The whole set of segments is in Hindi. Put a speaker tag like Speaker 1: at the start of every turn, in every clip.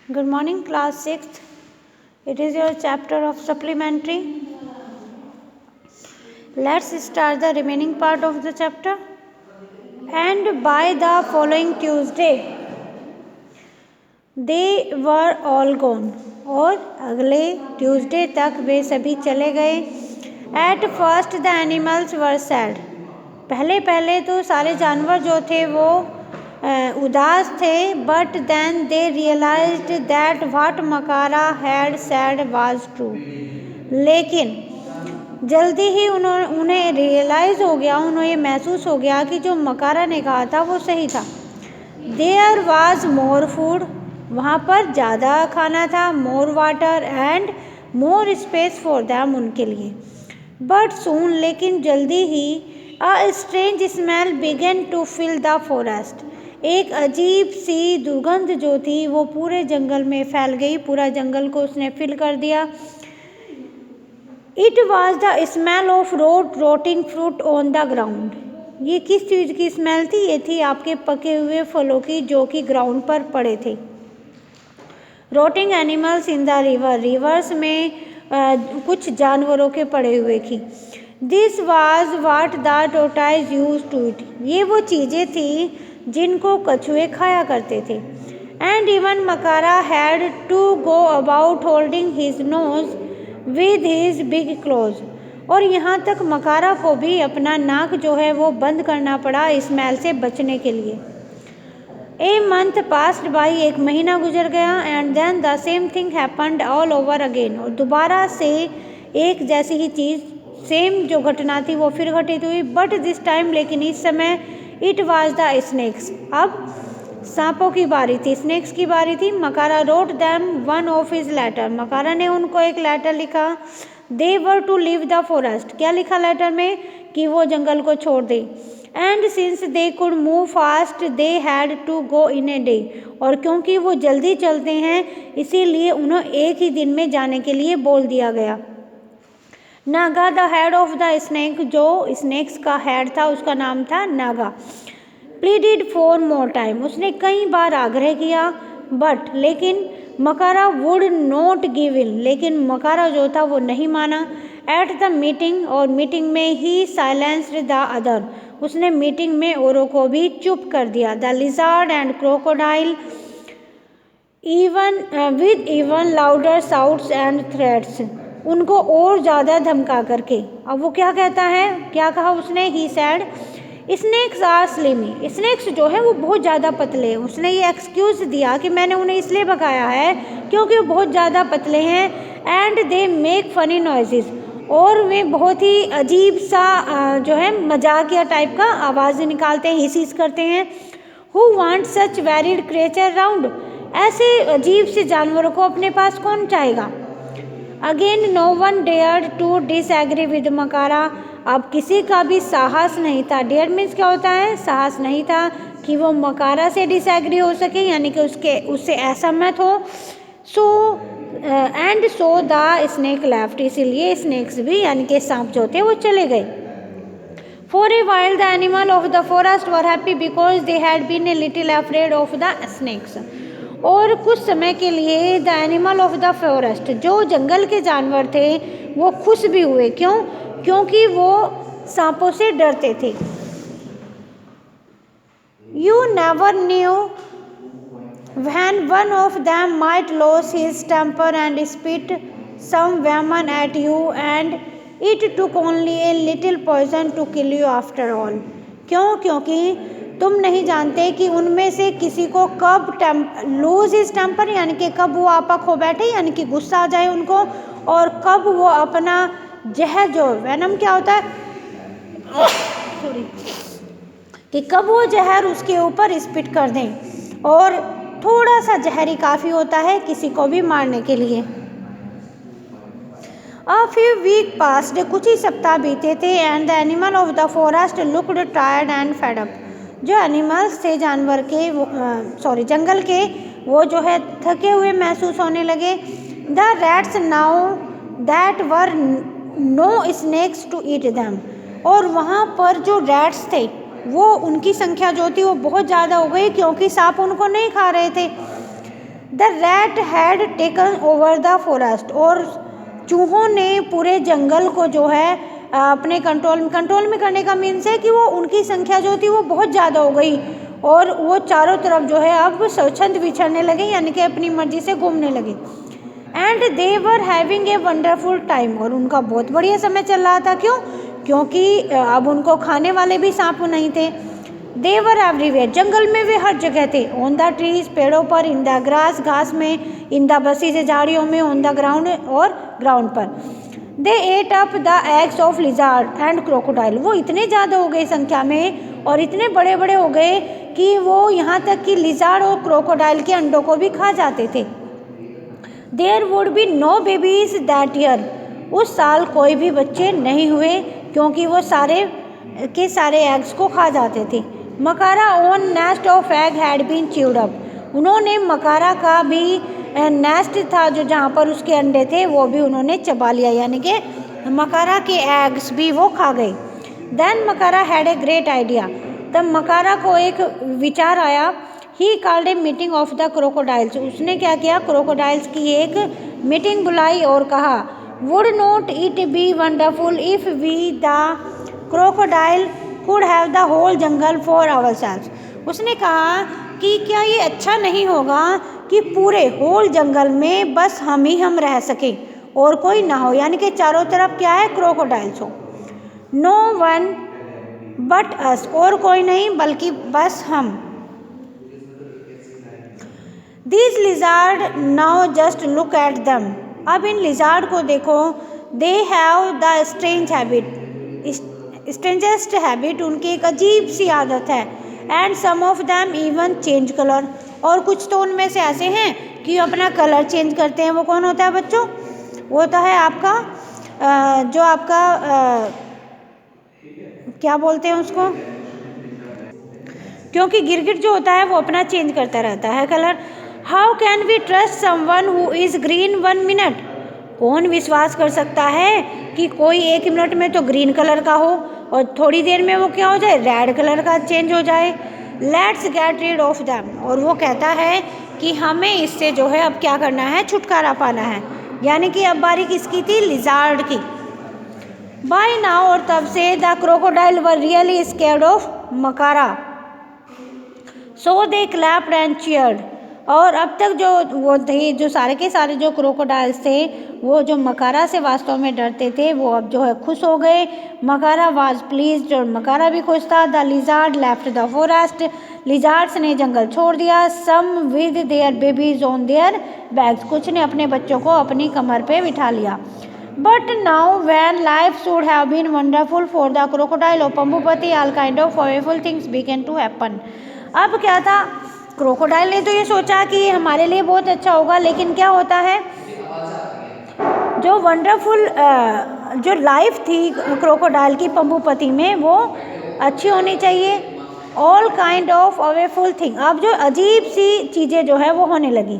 Speaker 1: Good morning, class 6th. It is your chapter of supplementary. Let's start the remaining part of the chapter. And by the following Tuesday, they were all gone. और अगले ट्यूसडे तक वे सभी चले गए. At first the animals were sad. पहले तो सारे जानवर जो थे वो उदास थे. But then they realised that what Makara had said was true. लेकिन जल्दी ही उन्हें रियलाइज हो गया, उन्हें ये महसूस हो गया कि जो मकारा ने कहा था वो सही था. There was more food. वहाँ पर ज़्यादा खाना था. More water and more space for them. उनके लिए. But soon. लेकिन जल्दी ही a strange smell began to fill the forest. एक अजीब सी दुर्गंध जो थी वो पूरे जंगल में फैल गई. पूरा जंगल को उसने फिल कर दिया. It was the smell of rotting fruit on the ground. ये किस चीज़ की स्मेल थी? ये थी आपके पके हुए फलों की जो कि ग्राउंड पर पड़े थे. Rotting animals in the river. Rivers में कुछ जानवरों के पड़े हुए थी. This was what the tortoise use to eat. ये वो चीज़ें थी जिनको कछुए खाया करते थे. And even Makara had to go about holding his nose with his big claws. और यहाँ तक मकारा को भी अपना नाक जो है वो बंद करना पड़ा स्मेल से बचने के लिए. A month passed by. एक महीना गुजर गया. And then the same thing happened all over again. और दोबारा से एक जैसी ही चीज़, सेम जो घटना थी वो फिर घटित हुई. But this time. लेकिन इस समय इट वॉज द स्नेक्स. अब सांपों की बारी थी, स्नेक्स की बारी थी. Makara wrote them one of his letter. Makara ने उनको एक लेटर लिखा. They were to leave the forest. क्या लिखा लेटर में? कि वो जंगल को छोड़ दे. And since they could move fast they had to go in a day. और क्योंकि वो जल्दी चलते हैं इसीलिए उन्हें एक ही दिन में जाने के लिए बोल दिया गया. Naga the head of the snake. जो स्नेक्स का हेड था उसका नाम था नागा. प्लीडिड for more time. उसने कई बार आग्रह किया. बट लेकिन मकारा वुड नॉट गिव इन. लेकिन मकारा जो था वो नहीं माना. At the meeting. और मीटिंग में ही साइलेंस्ड द अदर. उसने मीटिंग में औरों को भी चुप कर दिया. The lizard and crocodile with even louder shouts and threats. उनको और ज़्यादा धमका करके. अब वो क्या कहता है? क्या कहा उसने? He said snakes are slimy. Snakes जो है वो बहुत ज़्यादा पतले हैं. उसने ये एक्सक्यूज़ दिया कि मैंने उन्हें इसलिए भगाया है क्योंकि वो बहुत ज़्यादा पतले हैं. And they make funny noises. और वे बहुत ही अजीब सा जो है मजाकिया टाइप का आवाज़ निकालते हैं, हिस करते हैं. Who want such weird creature round. ऐसे अजीब से जानवरों को अपने पास कौन चाहेगा. Again no one dare to disagree with Makara. अब किसी का भी साहस नहीं था. डेयर मीन्स क्या होता है? साहस नहीं था कि वो मकारा से डिसएग्री हो सके, यानी कि उससे असहमत हो. So and so the snake left. इसीलिए स्नेक्स भी यानी कि सांप जो थे वो चले गए. For a while the animal of the forest were happy because they had been a little afraid of the snakes. और कुछ समय के लिए the animal of the forest, जो जंगल के जानवर थे, वो खुश भी हुए. क्यों? क्योंकि वो सांपों से डरते थे. You never knew when one of them might lose his temper and spit some venom at you and it took only a little poison to kill you after all. क्यों? क्योंकि तुम नहीं जानते कि उनमें से किसी को कब लूज हिज टेम्पर यानी कि कब वो आपा खो बैठे, यानी कि गुस्सा आ जाए उनको, और कब वो अपना जहर, जो वेनम क्या होता है सॉरी, कि कब वो जहर उसके ऊपर स्पिट कर दें. और थोड़ा सा जहर ही काफ़ी होता है किसी को भी मारने के लिए. A few weeks passed. कुछ ही सप्ताह बीते थे. And the animal of the forest looked tired and fed up. जो एनिमल्स थे जानवर के जंगल के, वो जो है थके हुए महसूस होने लगे. The rats now that were no snakes to eat them. और वहाँ पर जो रैट्स थे वो उनकी संख्या जो थी वो बहुत ज़्यादा हो गई क्योंकि सांप उनको नहीं खा रहे थे. The rat had taken over the forest, और चूहों ने पूरे जंगल को जो है अपने कंट्रोल में करने का मीन्स है कि वो उनकी संख्या जो थी वो बहुत ज़्यादा हो गई और वो चारों तरफ जो है अब स्वच्छंद विचरने लगे, यानी कि अपनी मर्जी से घूमने लगे। And they were having a wonderful time, और उनका बहुत बढ़िया समय चल रहा था। क्यों? क्योंकि अब उनको खाने वाले भी सांप नहीं थे। दे वर एवरीवेयर, जंगल में वे हर जगह थे। ऑन द ट्रीज, पेड़ों पर, इन द ग्रास, घास में, इन द बसीज, झाड़ियों में, ऑन द ग्राउंड, और ग्राउंड पर। They ate up the eggs of lizard and crocodile, वो इतने ज़्यादा हो गए संख्या में और इतने बड़े बड़े हो गए कि वो यहाँ तक कि लिजार्ड और क्रोकोडाइल के अंडों को भी खा जाते थे। There would be no babies that year, उस साल कोई भी बच्चे नहीं हुए क्योंकि वो सारे के सारे एग्स को खा जाते थे। Makara own nest of egg had been chewed up, उन्होंने मकारा का भी नेस्ट था जो जहाँ पर उसके अंडे थे वो भी उन्होंने चबा लिया, यानी कि मकारा के एग्स भी वो खा गए। Then Makara had a great idea, तब मकारा को एक विचार आया। He called a meeting of the crocodiles, उसने क्या किया, क्रोकोडाइल्स की एक मीटिंग बुलाई और कहा, would not it be wonderful if we the crocodile could have the whole jungle for ourselves, उसने कहा कि क्या ये अच्छा नहीं होगा कि पूरे होल जंगल में बस हम ही हम रह सकें और कोई ना हो, यानी कि चारों तरफ क्या है, क्रोकोडाइल्स हो। नो वन बट अस, और कोई नहीं बल्कि बस हम। These lizard now just look at them, अब इन लिजार्ड को देखो। They have the strange habit, strangest habit, उनकी एक अजीब सी आदत है। And some of them even change colour, और कुछ तो उनमें से ऐसे हैं कि अपना कलर चेंज करते हैं। वो कौन होता है बच्चों? वो होता है आपका जो आपका क्या बोलते हैं उसको, क्योंकि गिरगिट जो होता है वो अपना चेंज करता रहता है colour. How can we trust someone who is green 1 minute, कौन विश्वास कर सकता है कि कोई 1 मिनट में तो ग्रीन कलर का हो और थोड़ी देर में वो क्या हो जाए, रेड कलर का चेंज हो जाए। Let's get rid of them, और वो कहता है कि हमें इससे जो है अब क्या करना है, छुटकारा पाना है। यानी कि अब बारी किसकी थी, लिजार्ड की। बाय नाउ, और तब से the crocodile were really scared of Makara, so they clapped and cheered, और अब तक जो वो थे, जो सारे के सारे जो क्रोकोडाइल्स थे वो जो मकारा से वास्तव में डरते थे वो अब जो है खुश हो गए। मकारा वाज प्लीज्ड, और मकारा भी खुश था। The lizard left the forest, lizards ने जंगल छोड़ दिया। Some with their babies on their backs, कुछ ने अपने बच्चों को अपनी कमर पे बिठा लिया। But now when life should have been wonderful for the crocodile और Pambupati, all kind of horrible things began to happen. अब क्या था, क्रोकोडाइल ने तो ये सोचा कि हमारे लिए बहुत अच्छा होगा, लेकिन क्या होता है, जो वंडरफुल जो लाइफ थी क्रोकोडाइल की पंबुपति में वो अच्छी होनी चाहिए। ऑल काइंड ऑफ अवेफुल थिंग, अब जो अजीब सी चीज़ें जो है वो होने लगी।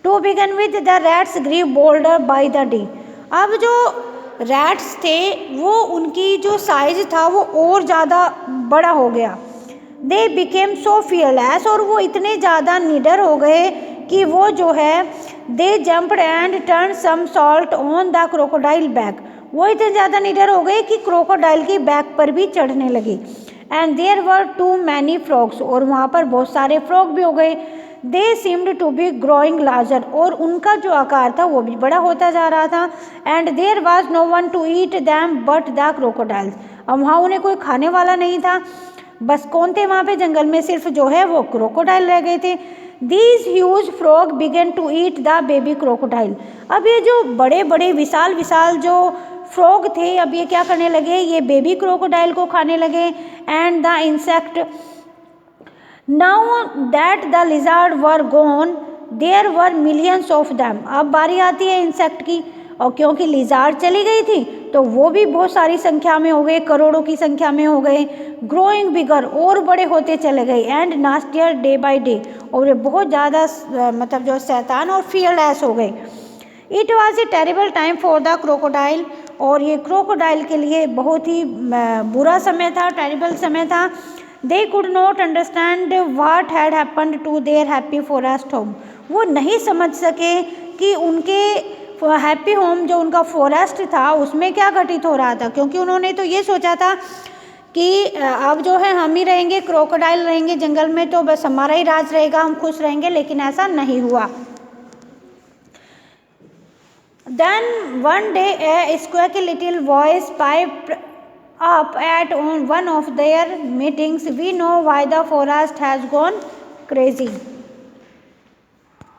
Speaker 1: To begin with the rats grew bolder by the day, अब जो रैट्स थे वो उनकी जो साइज था वो और ज़्यादा बड़ा हो गया। दे बिकेम सो फियरलेस, और वो इतने ज़्यादा निडर हो गए कि वो जो है they jumped and turn somersault on the crocodile back, वो इतने ज़्यादा निडर हो गए कि क्रोकोडाइल की बैक पर भी चढ़ने लगे। And there were too many frogs, और वहाँ पर बहुत सारे फ्रॉग भी हो गए। They seemed to be growing larger, और उनका जो आकार था वो भी बड़ा होता जा रहा था। And there was no one to eat them but the crocodiles, अब वहाँ उन्हें कोई खाने वाला नहीं था, बस कौन थे वहाँ पे जंगल में, सिर्फ जो है वो क्रोकोडाइल रह गए थे। These huge frog began to eat the baby crocodile, अब ये जो बड़े बड़े विशाल विशाल जो फ्रॉग थे अब ये क्या करने लगे, ये बेबी क्रोकोडाइल को खाने लगे। And the insect, now that the lizard were gone there were millions of them, अब बारी आती है इंसेक्ट की, और क्योंकि लिजार्ड चली गई थी तो वो भी बहुत सारी संख्या में हो गए, करोड़ों की संख्या में हो गए। ग्रोइंग बिगर, और बड़े होते चले गए। एंड नास्टियर डे बाय डे, और ये बहुत ज़्यादा मतलब जो शैतान और फियरलेस हो गए। It was a terrible time for the crocodile, और ये क्रोकोडाइल के लिए बहुत ही बुरा समय था, टेरिबल समय था। They could not understand what had happened to their happy forest home, वो नहीं समझ सके कि उनके हैप्पी होम जो उनका फॉरेस्ट था उसमें क्या घटित हो रहा था, क्योंकि उन्होंने तो ये सोचा था कि अब जो है हम ही रहेंगे, क्रोकोडाइल रहेंगे जंगल में तो बस हमारा ही राज रहेगा, हम खुश रहेंगे, लेकिन ऐसा नहीं हुआ। Then one day a squeaky little voice piped up at one of their meetings, "We know why the forest has gone crazy."